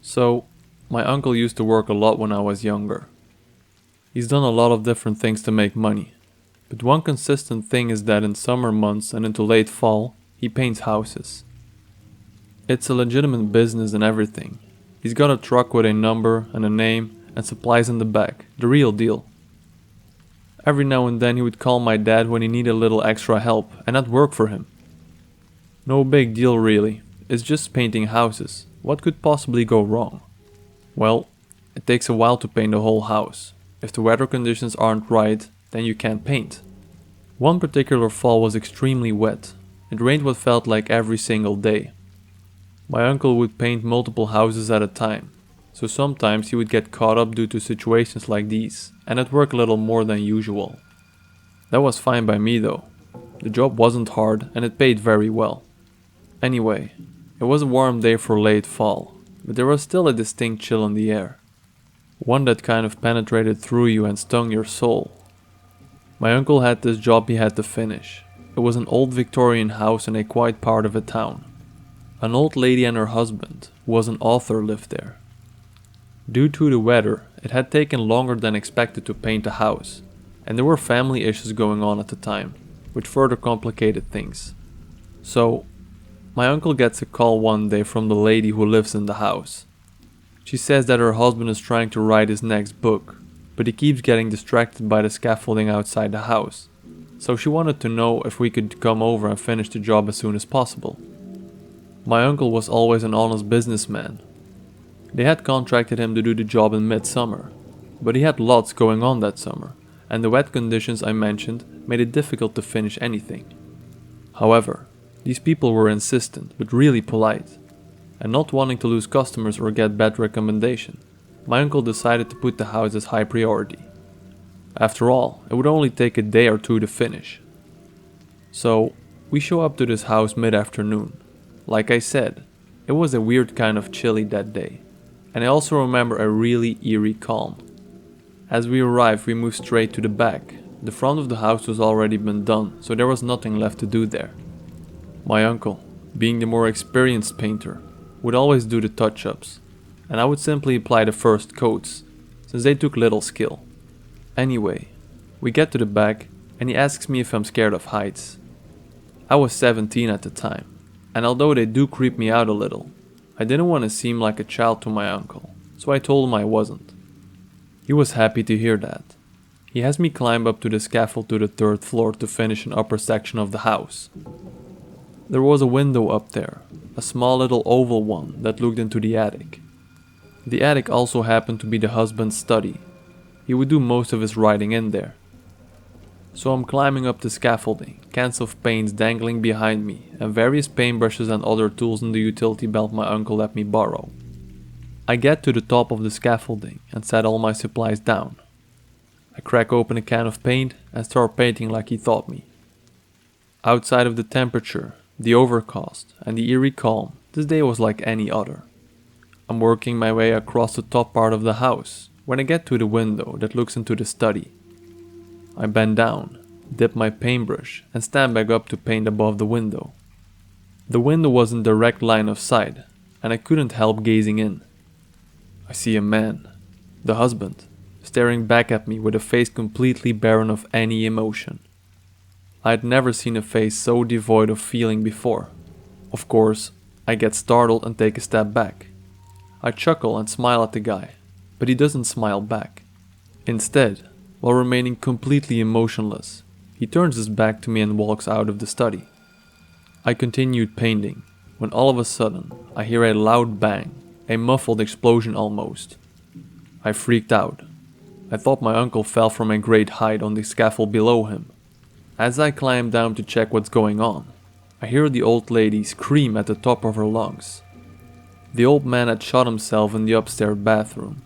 So, my uncle used to work a lot when I was younger. He's done a lot of different things to make money, but one consistent thing is that in summer months and into late fall, he paints houses. It's a legitimate business and everything. He's got a truck with a number and a name and supplies in the back, the real deal. Every now and then he would call my dad when he needed a little extra help, and I'd work for him. No big deal really, it's just painting houses. What could possibly go wrong? Well, it takes a while to paint the whole house. If the weather conditions aren't right, then you can't paint. One particular fall was extremely wet. It rained what felt like every single day. My uncle would paint multiple houses at a time, so sometimes he would get caught up due to situations like these, and at work a little more than usual. That was fine by me though. The job wasn't hard and it paid very well. Anyway, it was a warm day for late fall, but there was still a distinct chill in the air. One that kind of penetrated through you and stung your soul. My uncle had this job he had to finish. It was an old Victorian house in a quiet part of a town. An old lady and her husband, who was an author, lived there. Due to the weather, it had taken longer than expected to paint the house, and there were family issues going on at the time, which further complicated things. So, my uncle gets a call one day from the lady who lives in the house. She says that her husband is trying to write his next book, but he keeps getting distracted by the scaffolding outside the house, so she wanted to know if we could come over and finish the job as soon as possible. My uncle was always an honest businessman. They had contracted him to do the job in midsummer, but he had lots going on that summer, and the wet conditions I mentioned made it difficult to finish anything. However, these people were insistent but really polite, and not wanting to lose customers or get bad recommendation, my uncle decided to put the house as high priority. After all, it would only take a day or two to finish. So, we show up to this house mid-afternoon. Like I said, it was a weird kind of chilly that day, and I also remember a really eerie calm. As we arrived, we moved straight to the back. The front of the house was already been done, so there was nothing left to do there. My uncle, being the more experienced painter, would always do the touch-ups, and I would simply apply the first coats, since they took little skill. Anyway, we get to the back, and he asks me if I'm scared of heights. I was 17 at the time, and although they do creep me out a little, I didn't want to seem like a child to my uncle, so I told him I wasn't. He was happy to hear that. He has me climb up to the scaffold to the third floor to finish an upper section of the house. There was a window up there, a small little oval one that looked into the attic. The attic also happened to be the husband's study. He would do most of his writing in there. So I'm climbing up the scaffolding, cans of paints dangling behind me, and various paintbrushes and other tools in the utility belt my uncle let me borrow. I get to the top of the scaffolding and set all my supplies down. I crack open a can of paint and start painting like he taught me. Outside of the temperature, the overcast, and the eerie calm, this day was like any other. I'm working my way across the top part of the house when I get to the window that looks into the study. I bend down, dip my paintbrush, and stand back up to paint above the window. The window was in direct line of sight, and I couldn't help gazing in. I see a man, the husband, staring back at me with a face completely barren of any emotion. I had never seen a face so devoid of feeling before. Of course, I get startled and take a step back. I chuckle and smile at the guy, but he doesn't smile back. Instead, while remaining completely emotionless, he turns his back to me and walks out of the study. I continued painting, when all of a sudden I hear a loud bang, a muffled explosion almost. I freaked out. I thought my uncle fell from a great height on the scaffold below him. As I climb down to check what's going on, I hear the old lady scream at the top of her lungs. The old man had shot himself in the upstairs bathroom.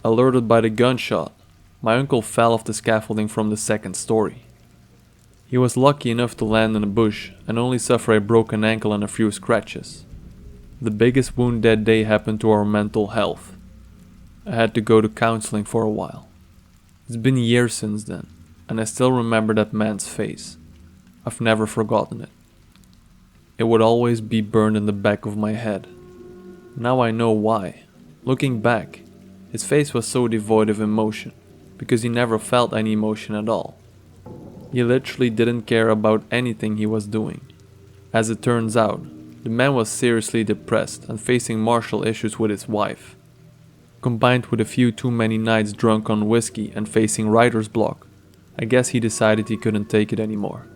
Alerted by the gunshot, my uncle fell off the scaffolding from the second story. He was lucky enough to land in a bush and only suffer a broken ankle and a few scratches. The biggest wound that day happened to our mental health. I had to go to counseling for a while. It's been years since then, and I still remember that man's face. I've never forgotten it. It would always be burned in the back of my head. Now I know why Looking back, his face was so devoid of emotion, because he never felt any emotion at all. He literally didn't care about anything he was doing. As it turns out, the man was seriously depressed and facing marital issues with his wife. Combined with a few too many nights drunk on whiskey and facing writer's block, I guess he decided he couldn't take it anymore.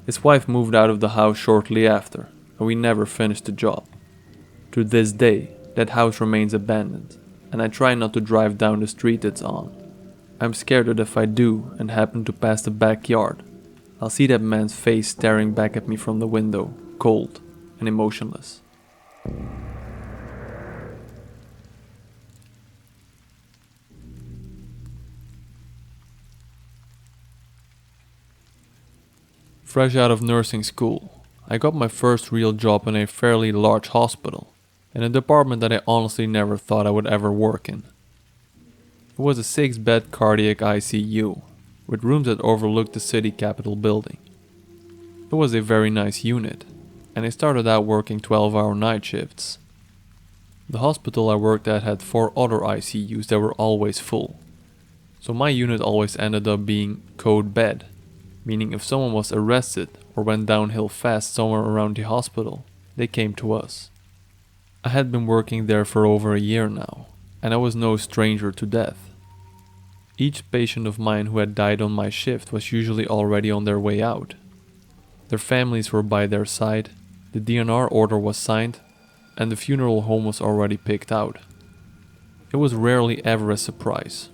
His wife moved out of the house shortly after, and we never finished the job. To this day, that house remains abandoned, and I try not to drive down the street it's on. I'm scared that if I do and happen to pass the backyard, I'll see that man's face staring back at me from the window, cold and emotionless. Fresh out of nursing school, I got my first real job in a fairly large hospital, in a department that I honestly never thought I would ever work in. It was a 6-bed cardiac ICU, with rooms that overlooked the city capitol building. It was a very nice unit, and I started out working 12-hour night shifts. The hospital I worked at had 4 other ICUs that were always full, so my unit always ended up being code bed, meaning if someone was arrested or went downhill fast somewhere around the hospital, they came to us. I had been working there for over a year now, and I was no stranger to death. Each patient of mine who had died on my shift was usually already on their way out. Their families were by their side, the DNR order was signed, and the funeral home was already picked out. It was rarely ever a surprise.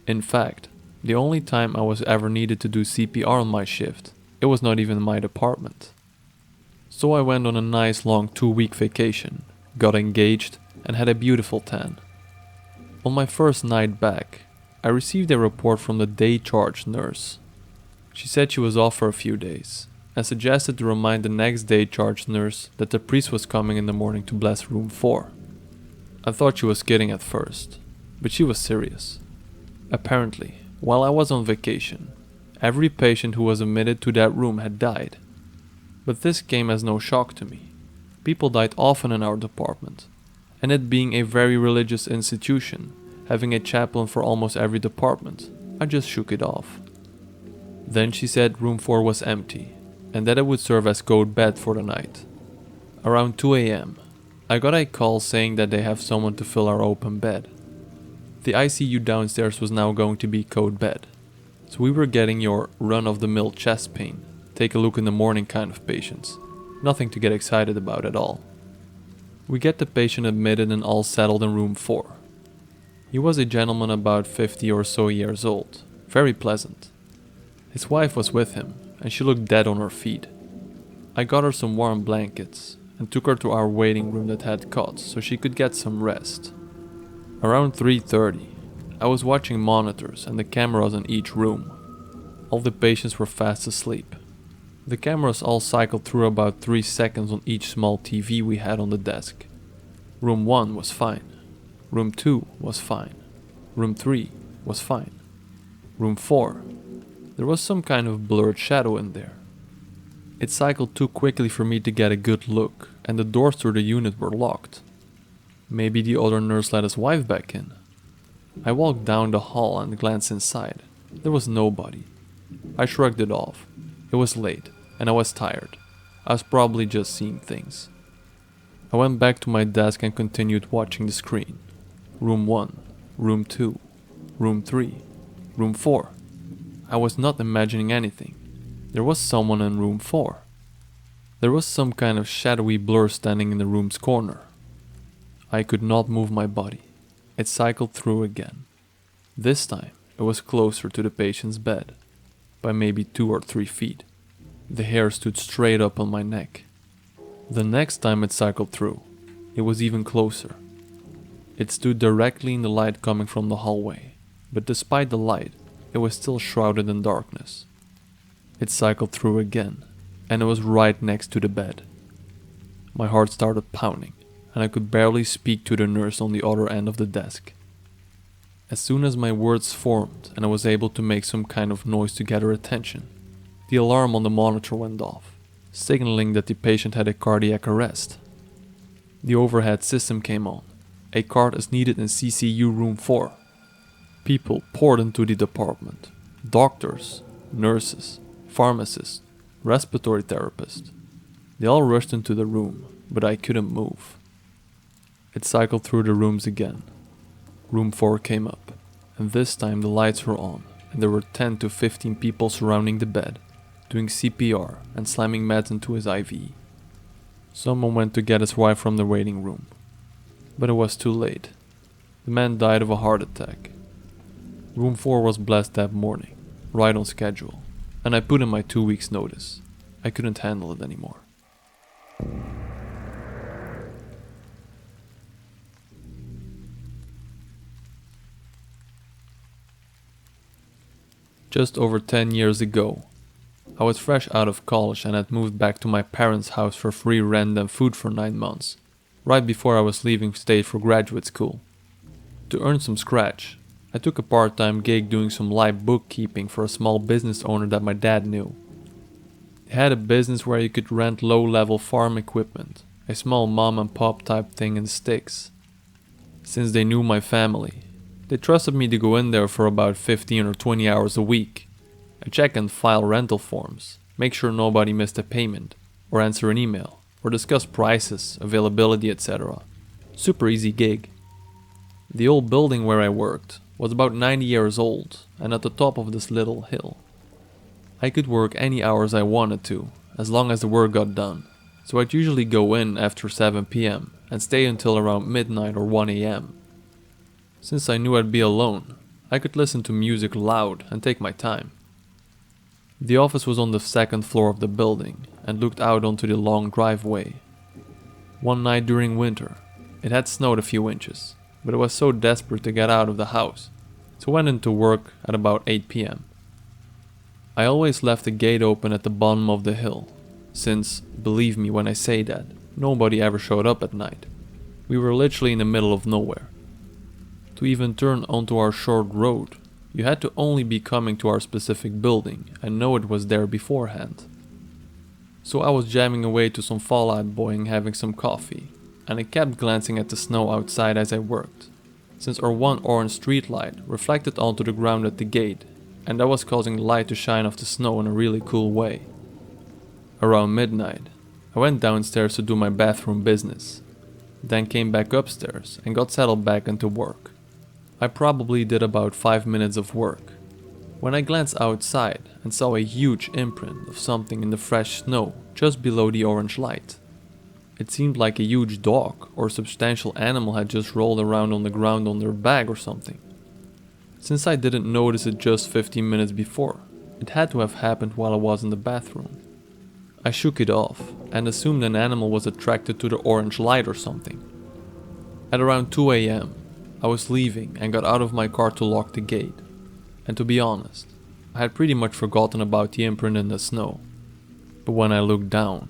In fact, the only time I was ever needed to do CPR on my shift, it was not even my department. So I went on a nice long 2-week vacation, got engaged, and had a beautiful tan. On my first night back, I received a report from the day charge nurse. She said she was off for a few days, and suggested to remind the next day charge nurse that the priest was coming in the morning to bless room 4. I thought she was kidding at first, but she was serious. Apparently, while I was on vacation, every patient who was admitted to that room had died. But this came as no shock to me. People died often in our department, and it being a very religious institution, having a chaplain for almost every department, I just shook it off. Then she said room 4 was empty, and that it would serve as code bed for the night. Around 2 a.m., I got a call saying that they have someone to fill our open bed. The ICU downstairs was now going to be code bed, so we were getting your run-of-the-mill chest pain, take a look in the morning kind of patients. Nothing to get excited about at all. We get the patient admitted and all settled in room 4. He was a gentleman about 50 or so years old, very pleasant. His wife was with him, and she looked dead on her feet. I got her some warm blankets, and took her to our waiting room that had cots so she could get some rest. Around 3:30, I was watching monitors and the cameras in each room. All the patients were fast asleep. The cameras all cycled through about 3 seconds on each small TV we had on the desk. Room 1 was fine. Room 2 was fine. Room 3 was fine. Room 4, there was some kind of blurred shadow in there. It cycled too quickly for me to get a good look, and the doors to the unit were locked. Maybe the other nurse let his wife back in. I walked down the hall and glanced inside. There was nobody. I shrugged it off. It was late, and I was tired. I was probably just seeing things. I went back to my desk and continued watching the screen. Room 1, Room 2, Room 3, Room 4. I was not imagining anything. There was someone in Room 4. There was some kind of shadowy blur standing in the room's corner. I could not move my body. It cycled through again. This time, it was closer to the patient's bed, by maybe 2 or 3 feet. The hair stood straight up on my neck. The next time it cycled through, it was even closer. It stood directly in the light coming from the hallway, but despite the light, it was still shrouded in darkness. It cycled through again, and it was right next to the bed. My heart started pounding, and I could barely speak to the nurse on the other end of the desk. As soon as my words formed and I was able to make some kind of noise to get her attention, the alarm on the monitor went off, signaling that the patient had a cardiac arrest. The overhead system came on, A cart is needed in CCU room 4. People poured into the department. Doctors, nurses, pharmacists, respiratory therapists. They all rushed into the room, but I couldn't move. It cycled through the rooms again. Room 4 came up, and this time the lights were on, and there were 10 to 15 people surrounding the bed, doing CPR and slamming meds into his IV. Someone went to get his wife from the waiting room, but it was too late. The man died of a heart attack. Room 4 was blessed that morning, right on schedule, and I put in my 2 weeks notice. I couldn't handle it anymore. Just over 10 years ago, I was fresh out of college and had moved back to my parents' house for free rent and food for 9 months, right before I was leaving state for graduate school. To earn some scratch, I took a part-time gig doing some light bookkeeping for a small business owner that my dad knew. They had a business where you could rent low-level farm equipment, a small mom-and-pop type thing in sticks. Since they knew my family, they trusted me to go in there for about 15 or 20 hours a week. I check and file rental forms, make sure nobody missed a payment, or answer an email, or discuss prices, availability, etc. Super easy gig. The old building where I worked was about 90 years old and at the top of this little hill. I could work any hours I wanted to, as long as the work got done, so I'd usually go in after 7 PM and stay until around midnight or 1 AM. Since I knew I'd be alone, I could listen to music loud and take my time. The office was on the second floor of the building and looked out onto the long driveway. One night during winter, it had snowed a few inches, but I was so desperate to get out of the house, so I went into work at about 8 PM. I always left the gate open at the bottom of the hill, since, believe me when I say that, nobody ever showed up at night. We were literally in the middle of nowhere. To even turn onto our short road, you had to only be coming to our specific building and know it was there beforehand. So I was jamming away to some Fall Out Boy and having some coffee, and I kept glancing at the snow outside as I worked, since our one orange streetlight reflected onto the ground at the gate, and that was causing light to shine off the snow in a really cool way. Around midnight, I went downstairs to do my bathroom business, then came back upstairs and got settled back into work. I probably did about 5 minutes of work, when I glanced outside and saw a huge imprint of something in the fresh snow just below the orange light. It seemed like a huge dog or substantial animal had just rolled around on the ground on their back or something. Since I didn't notice it just 15 minutes before, it had to have happened while I was in the bathroom. I shook it off and assumed an animal was attracted to the orange light or something. At around 2 AM, I was leaving and got out of my car to lock the gate. And to be honest, I had pretty much forgotten about the imprint in the snow. But when I looked down,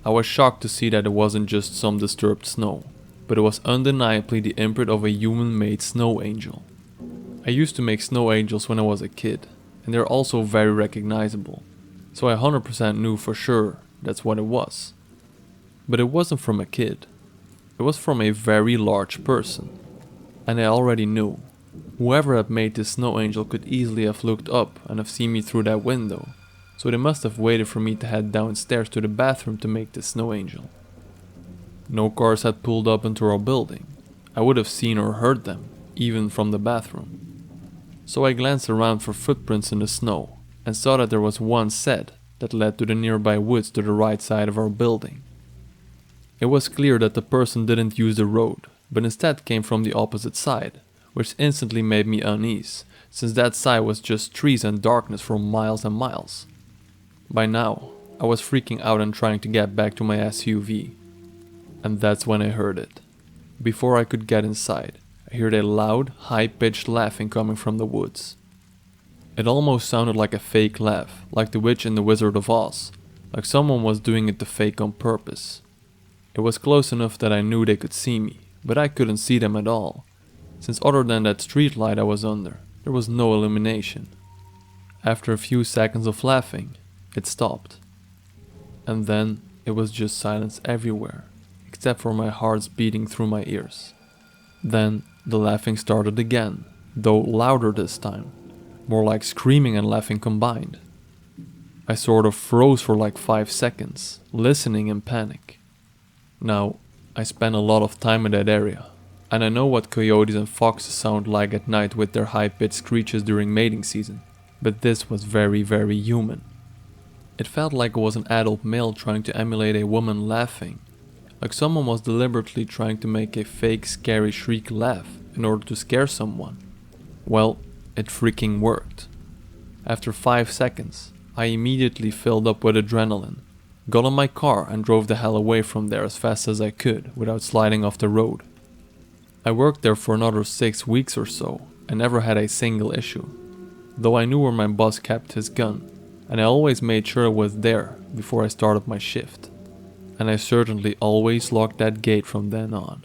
I was shocked to see that it wasn't just some disturbed snow, but it was undeniably the imprint of a human-made snow angel. I used to make snow angels when I was a kid, and they're also very recognizable, so I 100% knew for sure that's what it was. But it wasn't from a kid, it was from a very large person. And I already knew, whoever had made this snow angel could easily have looked up and have seen me through that window, so they must have waited for me to head downstairs to the bathroom to make this snow angel. No cars had pulled up into our building. I would have seen or heard them, even from the bathroom. So I glanced around for footprints in the snow and saw that there was one set that led to the nearby woods to the right side of our building. It was clear that the person didn't use the road, but instead came from the opposite side, which instantly made me uneasy, since that side was just trees and darkness for miles and miles. By now, I was freaking out and trying to get back to my SUV. And that's when I heard it. Before I could get inside, I heard a loud, high-pitched laughing coming from the woods. It almost sounded like a fake laugh, like the witch in The Wizard of Oz, like someone was doing it to fake on purpose. It was close enough that I knew they could see me, but I couldn't see them at all, since other than that street light I was under, there was no illumination. After a few seconds of laughing, it stopped. And then it was just silence everywhere, except for my heart's beating through my ears. Then the laughing started again, though louder this time, more like screaming and laughing combined. I sort of froze for like 5 seconds, listening in panic. Now, I spent a lot of time in that area, and I know what coyotes and foxes sound like at night with their high-pitched screeches during mating season, but this was very, very human. It felt like it was an adult male trying to emulate a woman laughing, like someone was deliberately trying to make a fake scary shriek laugh in order to scare someone. Well, it freaking worked. After 5 seconds, I immediately filled up with adrenaline, got in my car and drove the hell away from there as fast as I could without sliding off the road. I worked there for another 6 weeks or so and never had a single issue, though I knew where my boss kept his gun, and I always made sure it was there before I started my shift. And I certainly always locked that gate from then on.